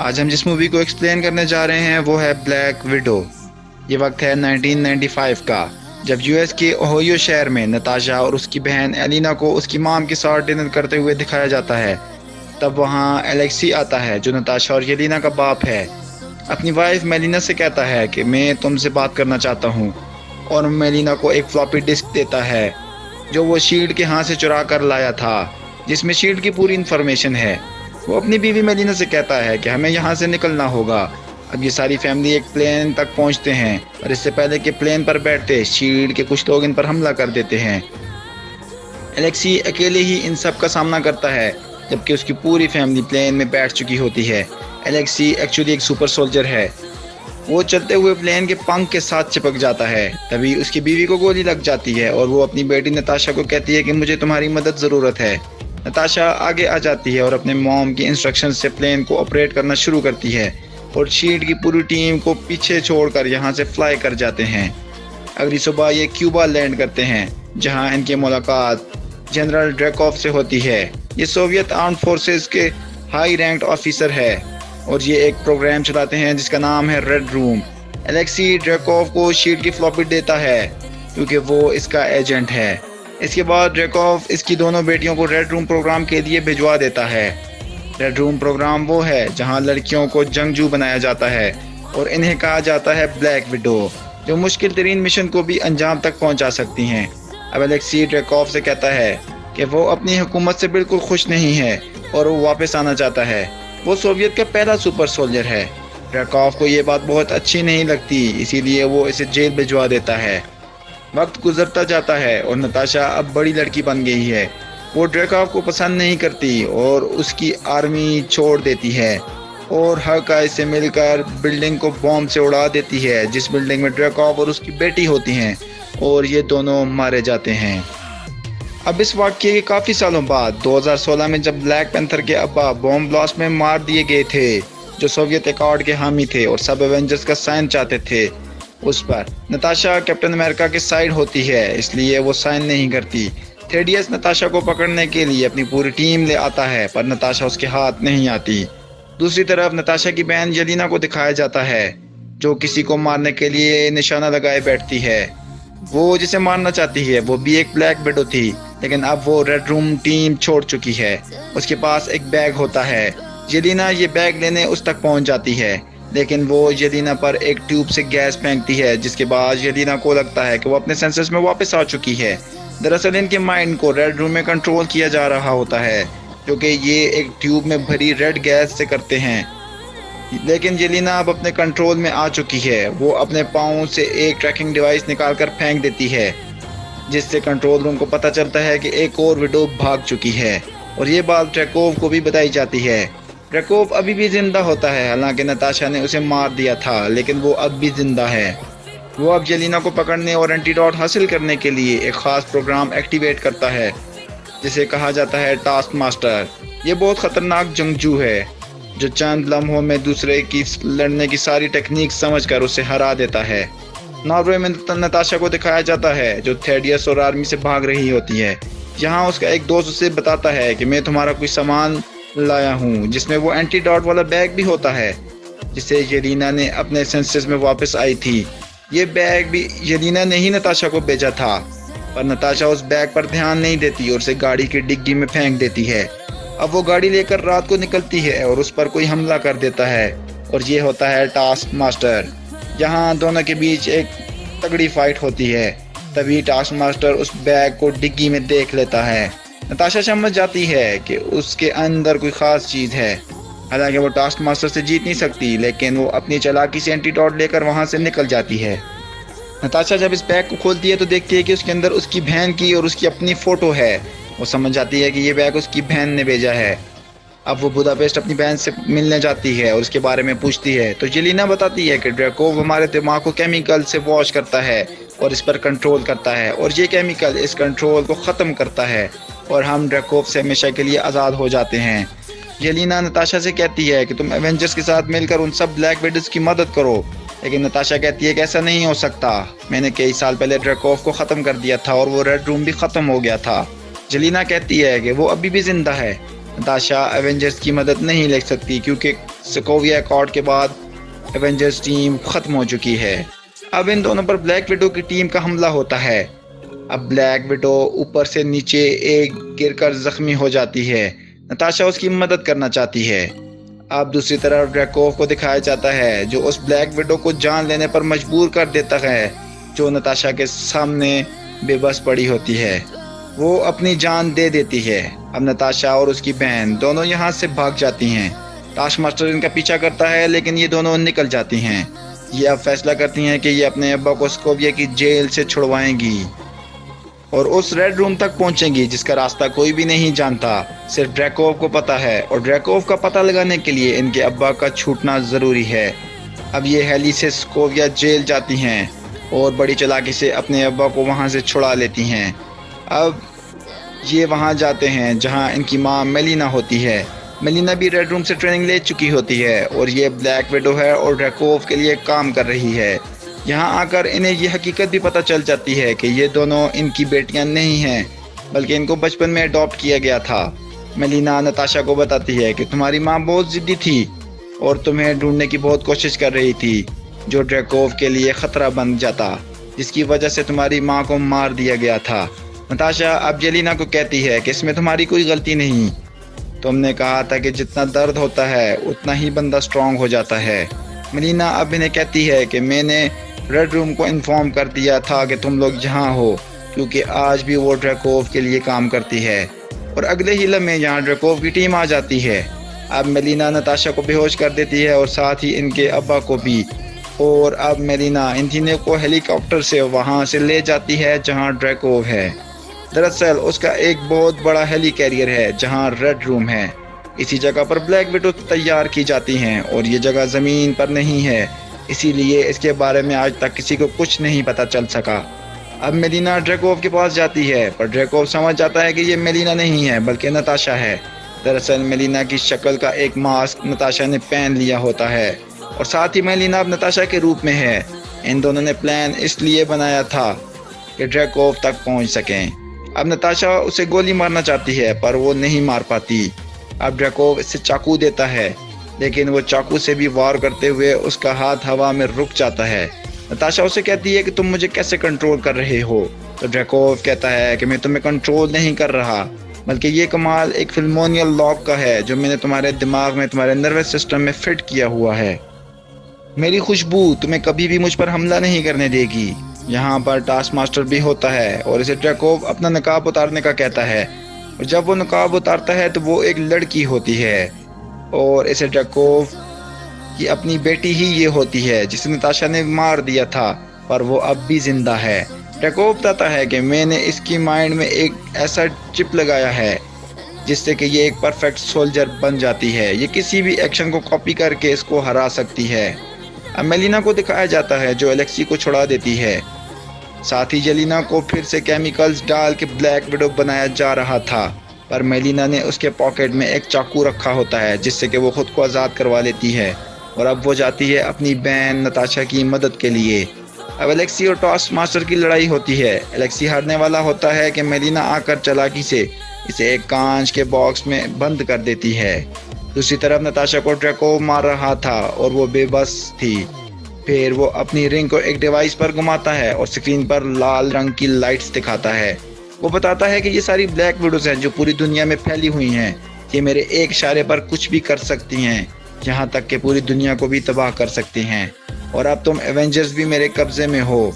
आज हम जिस मूवी को एक्सप्लेन करने जा रहे हैं वो है ब्लैक विडो। ये वक्त है 1995 का, जब यूएस के ओहियो शहर में नताशा और उसकी बहन एलिना को उसकी माम के साथ डिनर करते हुए दिखाया जाता है। तब वहाँ एलेक्सी आता है जो नताशा और एलिना का बाप है। अपनी वाइफ मेलिना से कहता है कि मैं तुमसे बात करना चाहता हूँ, और मेलिना को एक फ्लॉपी डिस्क देता है जो वो शील्ड के हाथ से चुरा कर लाया था, जिसमें शील्ड की पूरी इन्फॉर्मेशन है। वो अपनी बीवी मेलिना से कहता है कि हमें यहाँ से निकलना होगा। अब ये सारी फैमिली एक प्लेन तक पहुँचते हैं, और इससे पहले कि प्लेन पर बैठते शील्ड के कुछ लोग इन पर हमला कर देते हैं। एलेक्सी अकेले ही इन सब का सामना करता है, जबकि उसकी पूरी फैमिली प्लेन में बैठ चुकी होती है। एलेक्सी एक्चुअली एक सुपर सोल्जर है। वो चलते हुए प्लेन के पंख के साथ चिपक जाता है। तभी उसकी बीवी को गोली लग जाती है और वो अपनी बेटी नताशा को कहती है कि मुझे तुम्हारी मदद ज़रूरत है। नताशा आगे आ जाती है और अपने मॉम की इंस्ट्रक्शन से प्लेन को ऑपरेट करना शुरू करती है, और शील्ड की पूरी टीम को पीछे छोड़कर यहाँ से फ्लाई कर जाते हैं। अगली सुबह ये क्यूबा लैंड करते हैं, जहाँ इनकी मुलाकात जनरल ड्रैकोव से होती है। ये सोवियत आर्म्ड फोर्सेस के हाई रैंक्ड ऑफिसर है, और ये एक प्रोग्राम चलाते हैं जिसका नाम है रेड रूम। एलेक्सी ड्रैकोव को शील्ड की फ्लॉपी देता है क्योंकि वो इसका एजेंट है। इसके बाद ड्रैकोव इसकी दोनों बेटियों को रेड रूम प्रोग्राम के लिए भिजवा देता है। रेड रूम प्रोग्राम वो है जहां लड़कियों को जंगजू बनाया जाता है, और इन्हें कहा जाता है ब्लैक विडो, जो मुश्किल तरीन मिशन को भी अंजाम तक पहुंचा सकती हैं। अब एलेक्सी ड्रैकोव से कहता है कि वो अपनी हुकूमत से बिल्कुल खुश नहीं है और वो वापस आना चाहता है। वो सोवियत का पहला सुपर सोल्जर है। ड्रैकोव को ये बात बहुत अच्छी नहीं लगती, इसीलिए वो इसे जेल भिजवा देता है। वक्त गुजरता जाता है और नताशा अब बड़ी लड़की बन गई है। वो ड्रैकोव को पसंद नहीं करती और उसकी आर्मी छोड़ देती है, और हकाई से मिलकर बिल्डिंग को बॉम्ब से उड़ा देती है, जिस बिल्डिंग में ड्रैकोव और उसकी बेटी होती हैं, और ये दोनों मारे जाते हैं। अब इस वाक़ये के काफ़ी सालों बाद 2016 में जब ब्लैक पैंथर के अब्बा बॉम्ब ब्लास्ट में मार दिए गए थे, जो सोवियत अकॉर्ड के हामी थे और सब एवेंजर्स का साइन चाहते थे, उस पर नताशा कैप्टन अमेरिका के साइड होती है, इसलिए वो साइन नहीं करती। थेडियस नताशा को पकड़ने के लिए अपनी पूरी टीम ले आता है, पर नताशा उसके हाथ नहीं आती। दूसरी तरफ नताशा की बहन येलिना को दिखाया जाता है, जो किसी को मारने के लिए निशाना लगाए बैठती है। वो जिसे मारना चाहती है वो भी एक ब्लैक विडो थी, लेकिन अब वो रेड रूम टीम छोड़ चुकी है। उसके पास एक बैग होता है। येलिना ये बैग लेने उस तक पहुंच जाती है, लेकिन वो येलिना पर एक ट्यूब से गैस फेंकती है, जिसके बाद येलिना को लगता है कि वो अपने सेंसेस में वापस आ चुकी है। दरअसल इनके माइंड को रेड रूम में कंट्रोल किया जा रहा होता है, जो कि ये एक ट्यूब में भरी रेड गैस से करते हैं। लेकिन येलिना अब अपने कंट्रोल में आ चुकी है। वो अपने पाँव से एक ट्रैकिंग डिवाइस निकालकर फेंक देती है, जिससे कंट्रोल रूम को पता चलता है कि एक और विडो भाग चुकी है, और ये बात ड्रैकोव को भी बताई जाती है। ड्रैकोव अभी भी जिंदा होता है, हालांकि नताशा ने उसे मार दिया था, लेकिन वो अब भी जिंदा है। वो अब येलिना को पकड़ने और एंटीडोट हासिल करने के लिए एक ख़ास प्रोग्राम एक्टिवेट करता है, जिसे कहा जाता है टास्क मास्टर। ये बहुत ख़तरनाक जंगजू है, जो चंद लम्हों में दूसरे की लड़ने की सारी टेक्निक समझकर उसे हरा देता है। नॉर्वे में नताशा को दिखाया जाता है, जो थेडियस और आर्मी से भाग रही होती है। यहाँ उसका एक दोस्त उसे बताता है कि मैं तुम्हारा कोई सामान लाया हूँ, जिसमें वो एंटीडोट वाला बैग भी होता है, जिसे येलिना ने अपने सेंसेस में वापस आई थी। ये बैग भी येलिना ने ही नताशा को भेजा था, पर नताशा उस बैग पर ध्यान नहीं देती और उसे गाड़ी की डिग्गी में फेंक देती है। अब वो गाड़ी लेकर रात को निकलती है और उस पर कोई हमला कर देता है, और ये होता है टास्क मास्टर। यहाँ दोनों के बीच एक तगड़ी फाइट होती है। तभी टास्क मास्टर उस बैग को डिग्गी में देख लेता है। नताशा समझ जाती है कि उसके अंदर कोई ख़ास चीज़ है। हालांकि वो टास्क मास्टर से जीत नहीं सकती, लेकिन वो अपनी चालाकी से एंटीडोट लेकर वहाँ से निकल जाती है। नताशा जब इस बैग को खोलती है तो देखती है कि उसके अंदर उसकी बहन की और उसकी अपनी फ़ोटो है। वो समझ जाती है कि ये बैग उसकी बहन ने भेजा है। अब वो बुदापेस्ट अपनी बहन से मिलने जाती है और उसके बारे में पूछती है, तो येलिना बताती है कि ड्रैकोव हमारे दिमाग को केमिकल से वॉश करता है और इस पर कंट्रोल करता है, और ये केमिकल इस कंट्रोल को ख़त्म करता है और हम ड्रैकोव से हमेशा के लिए आज़ाद हो जाते हैं। येलिना नताशा से कहती है कि तुम एवेंजर्स के साथ मिलकर उन सब ब्लैक विडोज़ की मदद करो, लेकिन नताशा कहती है कि ऐसा नहीं हो सकता। मैंने कई साल पहले ड्रैकोव को ख़त्म कर दिया था और वो रेड रूम भी ख़त्म हो गया था। येलिना कहती है कि वो अभी भी जिंदा है। नताशा एवेंजर्स की मदद नहीं ले सकती क्योंकि सोकोविया अकॉर्ड के बाद एवेंजर्स टीम ख़त्म हो चुकी है। अब इन दोनों पर ब्लैक विडो की टीम का हमला होता है। अब ब्लैक विडो ऊपर से नीचे एक गिरकर जख्मी हो जाती है। नताशा उसकी मदद करना चाहती है। अब दूसरी तरफ ड्रैकोव को दिखाया जाता है जो उस ब्लैक विडो को जान लेने पर मजबूर कर देता है, जो नताशा के सामने बेबस पड़ी होती है। वो अपनी जान दे देती है। अब नताशा और उसकी बहन दोनों यहाँ से भाग जाती हैं। टास्क मास्टर इनका पीछा करता है लेकिन ये दोनों निकल जाती हैं। ये अब फैसला करती हैं कि ये अपने अब्बा को सोकोविया की जेल से छुड़वाएंगी और उस रेड रूम तक पहुंचेंगी जिसका रास्ता कोई भी नहीं जानता, सिर्फ ड्रैकोव को पता है। और ड्रैकोव का पता लगाने के लिए इनके अब्बा का छूटना ज़रूरी है। अब ये हेली से सोकोविया जेल जाती हैं और बड़ी चालाकी से अपने अब्बा को वहां से छुड़ा लेती हैं। अब ये वहां जाते हैं जहां इनकी माँ मेलिना होती है। मेलिना भी रेड रूम से ट्रेनिंग ले चुकी होती है और ये ब्लैक विडो है और ड्रैकोव के लिए काम कर रही है। यहाँ आकर इन्हें ये हकीकत भी पता चल जाती है कि ये दोनों इनकी बेटियां नहीं हैं, बल्कि इनको बचपन में अडॉप्ट किया गया था। मेलिना नताशा को बताती है कि तुम्हारी माँ बहुत ज़िद्दी थी और तुम्हें ढूंढने की बहुत कोशिश कर रही थी, जो ड्रैकोव के लिए ख़तरा बन जाता, जिसकी वजह से तुम्हारी माँ को मार दिया गया था। नताशा अब येलेना को कहती है कि इसमें तुम्हारी कोई गलती नहीं। तुमने कहा था कि जितना दर्द होता है उतना ही बंदा स्ट्रांग हो जाता है। मेलिना अब इन्हें कहती है कि मैंने रेड रूम को इन्फॉर्म कर दिया था कि तुम लोग यहाँ हो, क्योंकि आज भी वो ड्रैकोव के लिए काम करती है। और अगले ही लम्हे यहाँ ड्रैकोव की टीम आ जाती है। अब मेलिना नताशा को बेहोश कर देती है और साथ ही इनके अब्बा को भी। और अब मेलिना इन तीनों को हेलीकॉप्टर से वहाँ से ले जाती है जहाँ ड्रैकोव है। दरअसल उसका एक बहुत बड़ा हेली कैरियर है जहाँ रेड रूम है। इसी जगह पर ब्लैक विडो तैयार की जाती हैं और ये जगह ज़मीन पर नहीं है, इसीलिए इसके बारे में आज तक किसी को कुछ नहीं पता चल सका। अब मेलिना ड्रैकोव के पास जाती है पर ड्रैकोव समझ जाता है कि ये मेलिना नहीं है बल्कि नताशा है। दरअसल मेलिना की शक्ल का एक मास्क नताशा ने पहन लिया होता है और साथ ही मेलिना अब नताशा के रूप में है। इन दोनों ने प्लान इसलिए बनाया था कि ड्रैकोव तक पहुंच सकें। अब नताशा उसे गोली मारना चाहती है पर वो नहीं मार पाती। अब ड्रैकोव इससे चाकू देता है लेकिन वो चाकू से भी वार करते हुए उसका हाथ हवा में रुक जाता है। नताशा उसे कहती है कि तुम मुझे कैसे कंट्रोल कर रहे हो। तो ड्रैकोव कहता है कि मैं तुम्हें कंट्रोल नहीं कर रहा, बल्कि ये कमाल एक फिल्मोनियल लॉक का है जो मैंने तुम्हारे दिमाग में, तुम्हारे नर्वस सिस्टम में फिट किया हुआ है। मेरी खुशबू तुम्हें कभी भी मुझ पर हमला नहीं करने देगी। यहाँ पर टास्क मास्टर भी होता है और इसे ड्रैकोव अपना नकाब उतारने का कहता है। और जब वो नकाब उतारता है तो वो एक लड़की होती है और इसे ड्रैकोव की अपनी बेटी ही ये होती है जिसे नताशा ने मार दिया था, पर वो अब भी जिंदा है। ड्रैकोव बताता है कि मैंने इसकी माइंड में एक ऐसा चिप लगाया है जिससे कि ये एक परफेक्ट सोल्जर बन जाती है। ये किसी भी एक्शन को कॉपी करके इसको हरा सकती है। अब मेलिना को दिखाया जाता है जो एलेक्सी को छुड़ा देती है। साथ ही येलेना को फिर से केमिकल्स डाल के ब्लैक विडो बनाया जा रहा था, पर मेलिना ने उसके पॉकेट में एक चाकू रखा होता है जिससे कि वो खुद को आज़ाद करवा लेती है। और अब वो जाती है अपनी बहन नताशा की मदद के लिए। अब एलेक्सी और टास्क मास्टर की लड़ाई होती है। एलेक्सी हारने वाला होता है कि मेलिना आकर चालाकी से इसे एक कांच के बॉक्स में बंद कर देती है। दूसरी तरफ नताशा को ड्रैकोव मार रहा था और वो बेबस थी। फिर वो अपनी रिंग को एक डिवाइस पर घुमाता है और स्क्रीन पर लाल रंग की लाइट्स दिखाता है। वो बताता है कि ये सारी ब्लैक विडोज हैं जो पूरी दुनिया में फैली हुई हैं। ये मेरे एक इशारे पर कुछ भी कर सकती हैं, यहाँ तक कि पूरी दुनिया को भी तबाह कर सकती हैं। और अब तुम एवेंजर्स भी मेरे कब्जे में हो।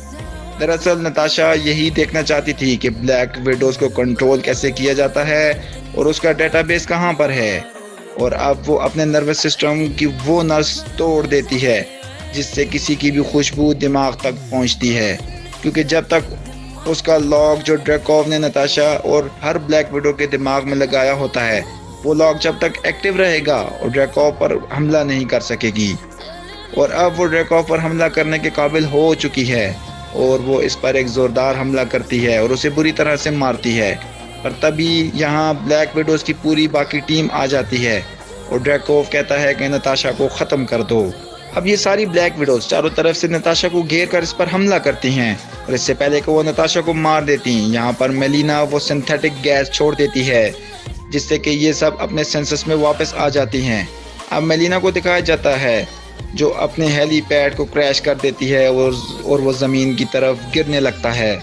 दरअसल नताशा यही देखना चाहती थी कि ब्लैक विडोज को कंट्रोल कैसे किया जाता है और उसका डेटाबेस कहाँ पर है। और अब वो अपने नर्वस सिस्टम की वो नस तोड़ देती है जिससे किसी की भी खुशबू दिमाग तक पहुंचती है, क्योंकि जब तक उसका लॉक जो ड्रैकोव ने नताशा और हर ब्लैक विडो के दिमाग में लगाया होता है, वो लॉक जब तक एक्टिव रहेगा और ड्रैकोव पर हमला नहीं कर सकेगी। और अब वो ड्रैकोव पर हमला करने के काबिल हो चुकी है और वो इस पर एक ज़ोरदार हमला करती है और उसे बुरी तरह से मारती है। पर तभी यहाँ ब्लैक विडोज की पूरी बाकी टीम आ जाती है और ड्रैकोव कहता है कि नताशा को ख़त्म कर दो। अब ये सारी ब्लैक विडोज चारों तरफ से नताशा को घेर कर इस पर हमला करती हैं और इससे पहले कि वो नताशा को मार देती हैं, यहाँ पर मेलिना वो सिंथेटिक गैस छोड़ देती है जिससे कि ये सब अपने सेंसेस में वापस आ जाती हैं। अब मेलिना को दिखाया जाता है जो अपने हेलीपैड को क्रैश कर देती है और वो ज़मीन की तरफ गिरने लगता है।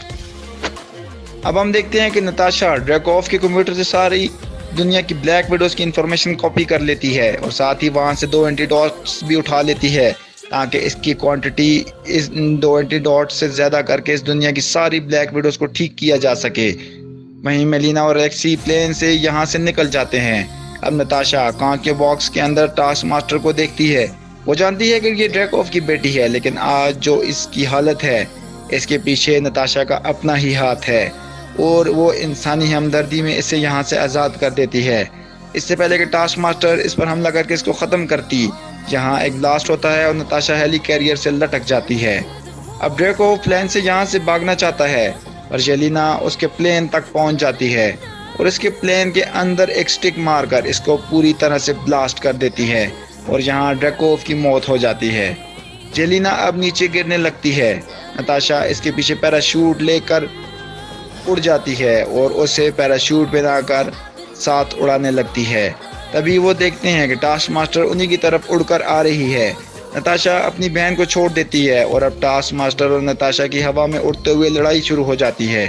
अब हम देखते हैं कि नताशा ड्रैकोव के कंप्यूटर से सारी दुनिया की ब्लैक विडोज़ की इंफॉर्मेशन कॉपी कर लेती है और साथ ही वहाँ से 2 एंटीडोट्स भी उठा लेती है ताकि इसकी क्वांटिटी इस 2 एंटीडोट्स से ज़्यादा करके इस दुनिया की सारी ब्लैक विडोज़ को ठीक किया जा सके। वहीं मेलिना और एलेक्सी प्लेन से यहाँ से निकल जाते हैं। अब नताशा कांच के बॉक्स के अंदर टास्क मास्टर को देखती है। वो जानती है कि ये ड्रैकोव की बेटी है, लेकिन आज जो इसकी हालत है इसके पीछे नताशा का अपना ही हाथ है और वो इंसानी हमदर्दी में इसे यहाँ से आज़ाद कर देती है। इससे पहले कि टास्क मास्टर इस पर हमला करके इसको ख़त्म करती, यहाँ एक ब्लास्ट होता है और नताशा हेली कैरियर से लटक जाती है। अब ड्रैकोव प्लेन से यहाँ से भागना चाहता है और जेलिना उसके प्लेन तक पहुँच जाती है और इसके प्लेन के अंदर एक स्टिक मारकर इसको पूरी तरह से ब्लास्ट कर देती है और यहाँ ड्रैकोव की मौत हो जाती है। जेलिना अब नीचे गिरने लगती है। नताशा इसके पीछे पैराशूट लेकर उड़ जाती है और उसे पैराशूट पहनाकर साथ उड़ाने लगती है। तभी वो देखते हैं कि टास्क मास्टर उन्हीं की तरफ उड़कर आ रही है। नताशा अपनी बहन को छोड़ देती है और अब टास्क मास्टर और नताशा की हवा में उड़ते हुए लड़ाई शुरू हो जाती है।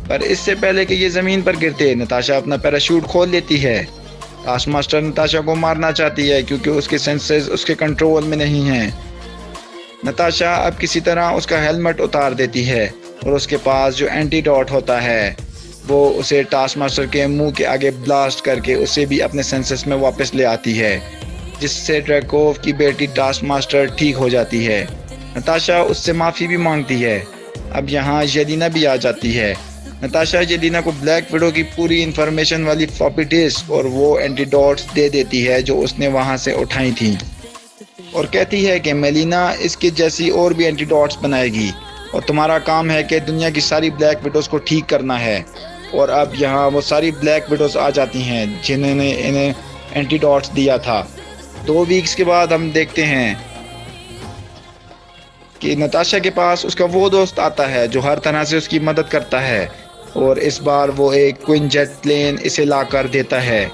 पर इससे पहले कि ये ज़मीन पर गिरते, नताशा अपना पैराशूट खोल लेती है। टास्क मास्टर नताशा को मारना चाहती है क्योंकि उसके सेंसेस उसके कंट्रोल में नहीं हैं। नताशा अब किसी तरह उसका हेलमेट उतार देती है और उसके पास जो एंटीडोट होता है वो उसे टास्क मास्टर के मुंह के आगे ब्लास्ट करके उसे भी अपने सेंसेस में वापस ले आती है, जिससे ड्रैकोव की बेटी टास्क मास्टर ठीक हो जाती है। नताशा उससे माफ़ी भी मांगती है। अब यहाँ जेलिना भी आ जाती है। नताशा जेलिना को ब्लैक विडो की पूरी इंफॉर्मेशन वाली फ्लॉपी डिस्क और वो एंटीडोट्स दे देती है जो उसने वहाँ से उठाई थी और कहती है कि मेलिना इसके जैसी और भी एंटीडोट्स बनाएगी और तुम्हारा काम है कि दुनिया की सारी ब्लैक विडोज़ को ठीक करना है। और अब यहाँ वो सारी ब्लैक विडोज़ आ जाती हैं जिन्होंने इन्हें एंटीडोट्स दिया था। 2 वीक्स के बाद हम देखते हैं कि नताशा के पास उसका वो दोस्त आता है जो हर तरह से उसकी मदद करता है और इस बार वो एक क्विन जेट प्लेन इसे ला कर देता है।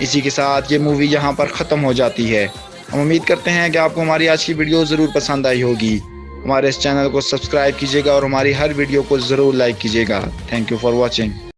इसी के साथ ये मूवी यहाँ पर ख़त्म हो जाती है। हम उम्मीद करते हैं कि आपको हमारी आज की वीडियो ज़रूर पसंद आई होगी। हमारे इस चैनल को सब्सक्राइब कीजिएगा और हमारी हर वीडियो को ज़रूर लाइक कीजिएगा। Thank you for watching.